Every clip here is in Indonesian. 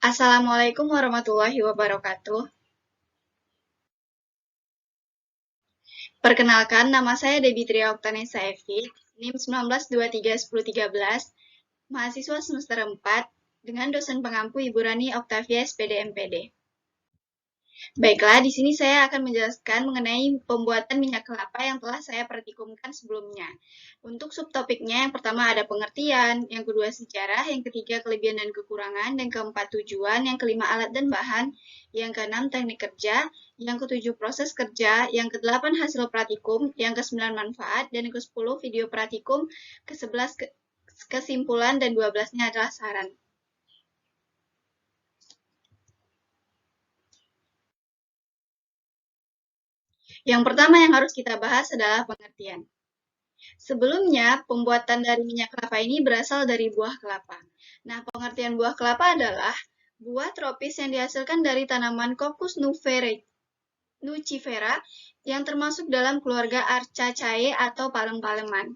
Assalamualaikum warahmatullahi wabarakatuh. Perkenalkan, nama saya Debbie Tria Oktanesa Evi, NIM 19231013, mahasiswa semester 4, dengan dosen pengampu Ibu Rani Oktavia SPD MPD. Baiklah, di sini saya akan menjelaskan mengenai pembuatan minyak kelapa yang telah saya praktikumkan sebelumnya. Untuk subtopiknya, yang pertama ada pengertian, yang kedua sejarah, yang ketiga kelebihan dan kekurangan, yang keempat tujuan, yang kelima alat dan bahan, yang keenam teknik kerja, yang ketujuh proses kerja, yang kedelapan hasil praktikum, yang kesembilan manfaat, dan yang kesepuluh video praktikum, kesebelas kesimpulan, dan 12-nya adalah saran. Yang pertama yang harus kita bahas adalah pengertian. Sebelumnya, pembuatan dari minyak kelapa ini berasal dari buah kelapa. Nah, pengertian buah kelapa adalah buah tropis yang dihasilkan dari tanaman Cocos nucifera yang termasuk dalam keluarga Archaceae atau palem-paleman.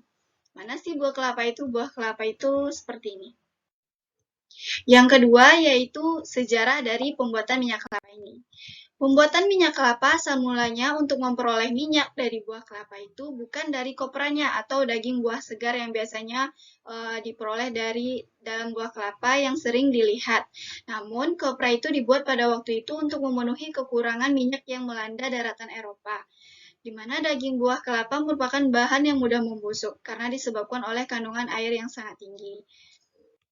Mana sih buah kelapa itu? Buah kelapa itu seperti ini. Yang kedua yaitu sejarah dari pembuatan minyak kelapa ini. Pembuatan minyak kelapa asal mulanya untuk memperoleh minyak dari buah kelapa itu bukan dari kopranya atau daging buah segar yang biasanya diperoleh dari dalam buah kelapa yang sering dilihat. Namun, kopra itu dibuat pada waktu itu untuk memenuhi kekurangan minyak yang melanda daratan Eropa, di mana daging buah kelapa merupakan bahan yang mudah membusuk karena disebabkan oleh kandungan air yang sangat tinggi.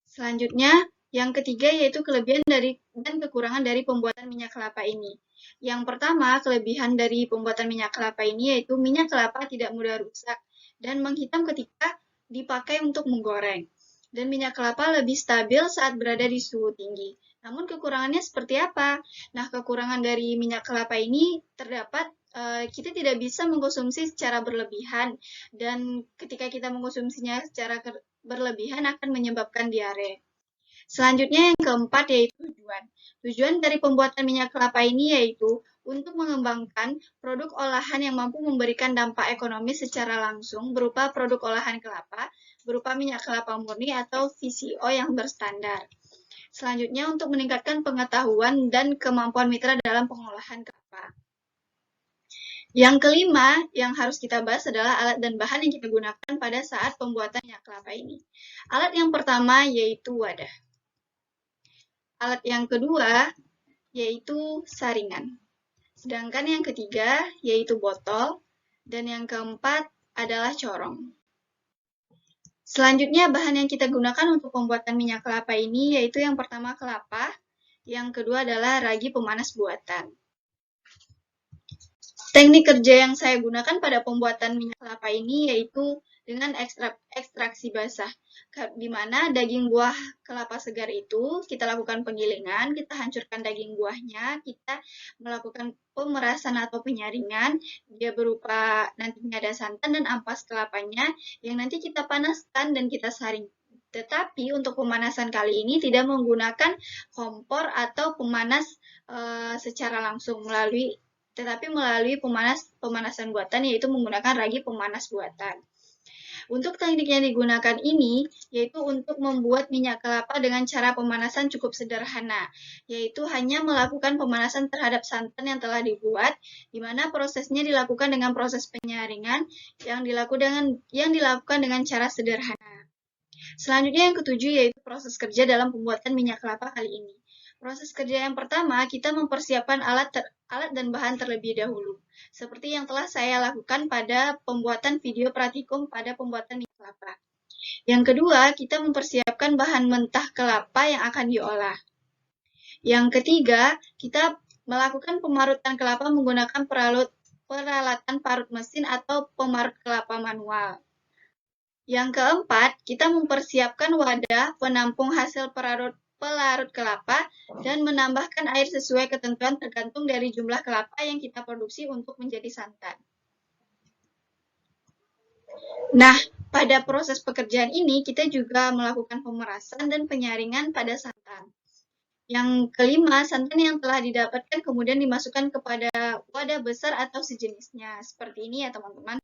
Selanjutnya, yang ketiga yaitu kelebihan dan kekurangan dari pembuatan minyak kelapa ini. Yang pertama, kelebihan dari pembuatan minyak kelapa ini yaitu minyak kelapa tidak mudah rusak dan menghitam ketika dipakai untuk menggoreng. Dan minyak kelapa lebih stabil saat berada di suhu tinggi. Namun kekurangannya seperti apa? Nah, kekurangan dari minyak kelapa ini terdapat kita tidak bisa mengkonsumsi secara berlebihan dan ketika kita mengkonsumsinya secara berlebihan akan menyebabkan diare. Selanjutnya yang keempat yaitu tujuan. Tujuan dari pembuatan minyak kelapa ini yaitu untuk mengembangkan produk olahan yang mampu memberikan dampak ekonomi secara langsung berupa produk olahan kelapa, berupa minyak kelapa murni atau VCO yang berstandar. Selanjutnya untuk meningkatkan pengetahuan dan kemampuan mitra dalam pengolahan kelapa. Yang kelima yang harus kita bahas adalah alat dan bahan yang kita gunakan pada saat pembuatan minyak kelapa ini. Alat yang pertama yaitu wadah. Alat yang kedua yaitu saringan. Sedangkan yang ketiga yaitu botol dan yang keempat adalah corong. Selanjutnya bahan yang kita gunakan untuk pembuatan minyak kelapa ini yaitu yang pertama kelapa, yang kedua adalah ragi pemanas buatan. Teknik kerja yang saya gunakan pada pembuatan minyak kelapa ini yaitu dengan ekstraksi basah, di mana daging buah kelapa segar itu kita lakukan penggilingan, kita hancurkan daging buahnya, kita melakukan pemerasan atau penyaringan, dia berupa nantinya ada santan dan ampas kelapanya yang nanti kita panaskan dan kita saring. Tetapi untuk pemanasan kali ini tidak menggunakan kompor atau pemanas secara langsung tetapi melalui pemanasan buatan yaitu menggunakan ragi pemanas buatan. Untuk teknik yang digunakan ini yaitu untuk membuat minyak kelapa dengan cara pemanasan cukup sederhana, yaitu hanya melakukan pemanasan terhadap santan yang telah dibuat, di mana prosesnya dilakukan dengan proses penyaringan yang dilakukan dengan cara sederhana. Selanjutnya yang ketujuh yaitu proses kerja dalam pembuatan minyak kelapa kali ini. Proses kerja yang pertama, kita mempersiapkan alat dan bahan terlebih dahulu, seperti yang telah saya lakukan pada pembuatan video praktikum pada pembuatan minyak kelapa. Yang kedua, kita mempersiapkan bahan mentah kelapa yang akan diolah. Yang ketiga, kita melakukan pemarutan kelapa menggunakan peralatan parut mesin atau pemarut kelapa manual. Yang keempat, kita mempersiapkan wadah penampung hasil pelarut kelapa dan menambahkan air sesuai ketentuan tergantung dari jumlah kelapa yang kita produksi untuk menjadi santan. Nah, pada proses pekerjaan ini kita juga melakukan pemerasan dan penyaringan pada santan. Yang kelima, santan yang telah didapatkan kemudian dimasukkan kepada wadah besar atau sejenisnya. Seperti ini ya teman-teman.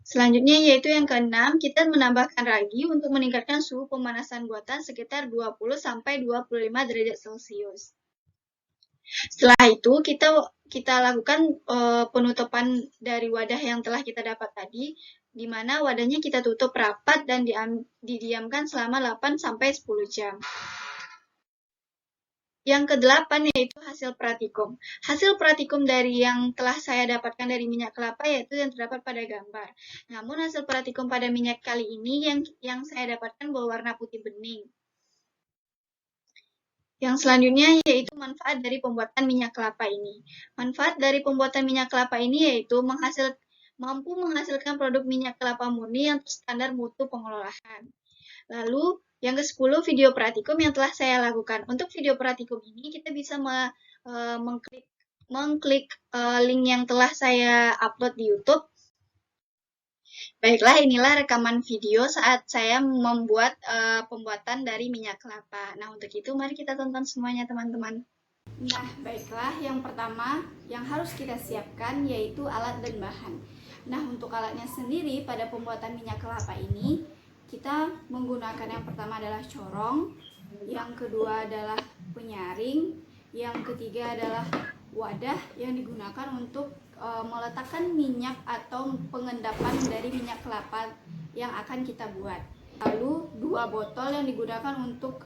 Selanjutnya yaitu yang keenam, kita menambahkan ragi untuk meningkatkan suhu pemanasan buatan sekitar 20-25 derajat Celcius. Setelah itu kita lakukan penutupan dari wadah yang telah kita dapat tadi, di mana wadahnya kita tutup rapat dan didiamkan selama 8-10 jam. Yang kedelapan yaitu hasil pratikum. Hasil pratikum dari yang telah saya dapatkan dari minyak kelapa yaitu yang terdapat pada gambar. Namun hasil pratikum pada minyak kali ini yang saya dapatkan berwarna putih bening. Yang selanjutnya yaitu manfaat dari pembuatan minyak kelapa ini. Manfaat dari pembuatan minyak kelapa ini yaitu mampu menghasilkan produk minyak kelapa murni yang standar mutu pengelolaan. Lalu yang ke-10 video praktikum yang telah saya lakukan. Untuk video praktikum ini kita bisa mengklik link yang telah saya upload di YouTube. Baiklah, inilah rekaman video saat saya membuat pembuatan dari minyak kelapa. Nah, untuk itu mari kita tonton semuanya, teman-teman. Nah, baiklah, yang pertama yang harus kita siapkan yaitu alat dan bahan. Nah, untuk alatnya sendiri pada pembuatan minyak kelapa ini, kita menggunakan yang pertama adalah corong, yang kedua adalah penyaring, yang ketiga adalah wadah yang digunakan untuk meletakkan minyak atau pengendapan dari minyak kelapa yang akan kita buat. Lalu 2 botol yang digunakan untuk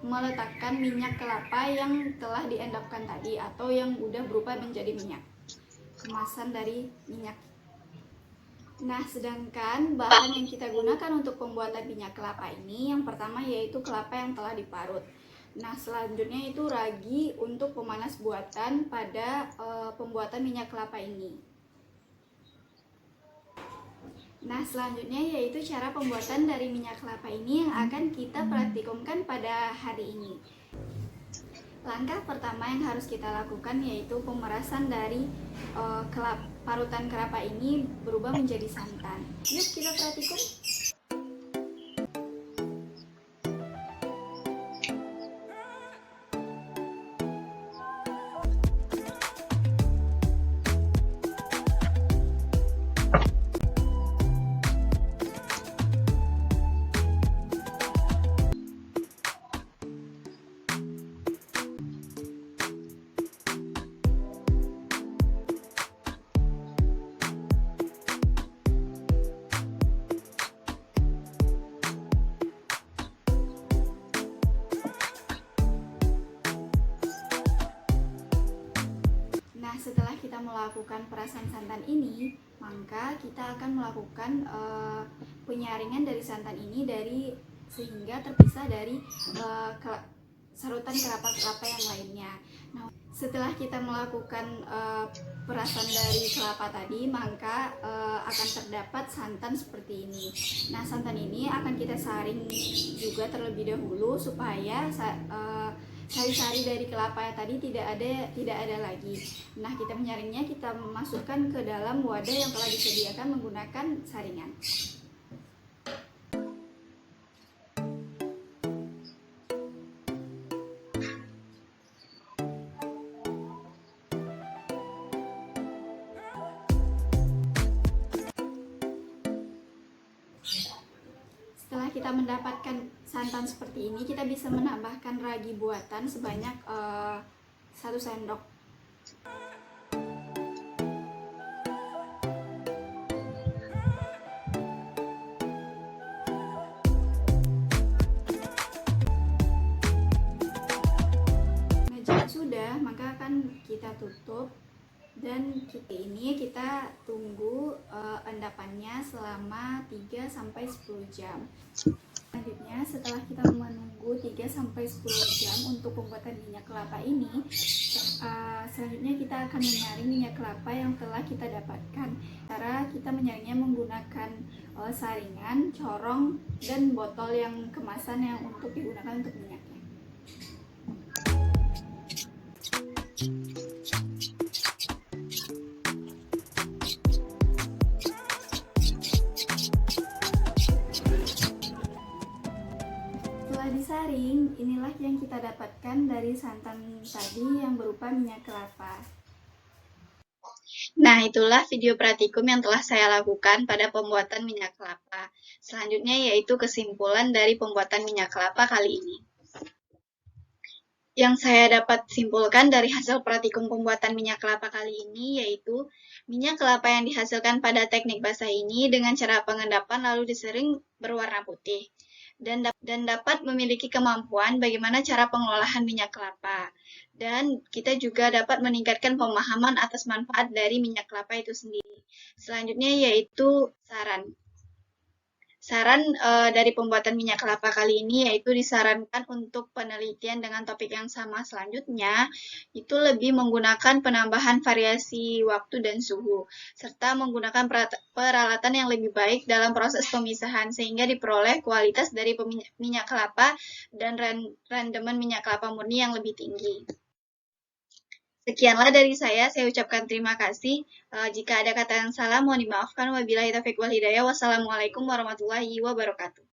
meletakkan minyak kelapa yang telah diendapkan tadi atau yang udah berubah menjadi minyak. Kemasan dari minyak. Nah, sedangkan bahan yang kita gunakan untuk pembuatan minyak kelapa ini yang pertama yaitu kelapa yang telah diparut. Nah, selanjutnya itu ragi untuk pemanas buatan pada pembuatan minyak kelapa ini. Nah, selanjutnya yaitu cara pembuatan dari minyak kelapa ini yang akan kita praktikumkan pada hari ini. Langkah pertama yang harus kita lakukan yaitu pemerasan dari parutan kelapa ini berubah menjadi santan. Yuk kita praktikum. Setelah kita melakukan perasan santan ini, maka kita akan melakukan penyaringan dari santan ini sehingga terpisah dari sarutan kelapa-kelapa yang lainnya. Nah, setelah kita melakukan perasan dari kelapa tadi, maka akan terdapat santan seperti ini. Nah, santan ini akan kita saring juga terlebih dahulu supaya sari-sari dari kelapa tadi tidak ada lagi. Nah, kita menyaringnya, kita masukkan ke dalam wadah yang telah disediakan menggunakan saringan. Setelah kita mendapatkan santan seperti ini, kita bisa menambahkan ragi buatan sebanyak 1 sendok. Nah, jika sudah, maka akan kita tutup. Dan kita tunggu endapannya selama 3-10 jam. Selanjutnya, setelah kita menunggu 3-10 jam untuk pembuatan minyak kelapa ini, selanjutnya kita akan menyaring minyak kelapa yang telah kita dapatkan. Cara kita menyaringnya menggunakan saringan, corong, dan botol yang kemasan yang untuk digunakan untuk minyaknya. Disaring, inilah yang kita dapatkan dari santan tadi yang berupa minyak kelapa. Nah, itulah video praktikum yang telah saya lakukan pada pembuatan minyak kelapa. Selanjutnya yaitu kesimpulan dari pembuatan minyak kelapa kali ini. Yang saya dapat simpulkan dari hasil praktikum pembuatan minyak kelapa kali ini yaitu minyak kelapa yang dihasilkan pada teknik basah ini dengan cara pengendapan lalu disaring berwarna putih dan dapat memiliki kemampuan bagaimana cara pengolahan minyak kelapa. Dan kita juga dapat meningkatkan pemahaman atas manfaat dari minyak kelapa itu sendiri. Selanjutnya yaitu saran. Saran dari pembuatan minyak kelapa kali ini yaitu disarankan untuk penelitian dengan topik yang sama selanjutnya, itu lebih menggunakan penambahan variasi waktu dan suhu, serta menggunakan peralatan yang lebih baik dalam proses pemisahan, sehingga diperoleh kualitas dari minyak kelapa dan rendemen minyak kelapa murni yang lebih tinggi. Sekianlah dari saya ucapkan terima kasih. Jika ada kata yang salah, mohon dimaafkan. Wabillahi taufiq wal hidayah. Wassalamualaikum warahmatullahi wabarakatuh.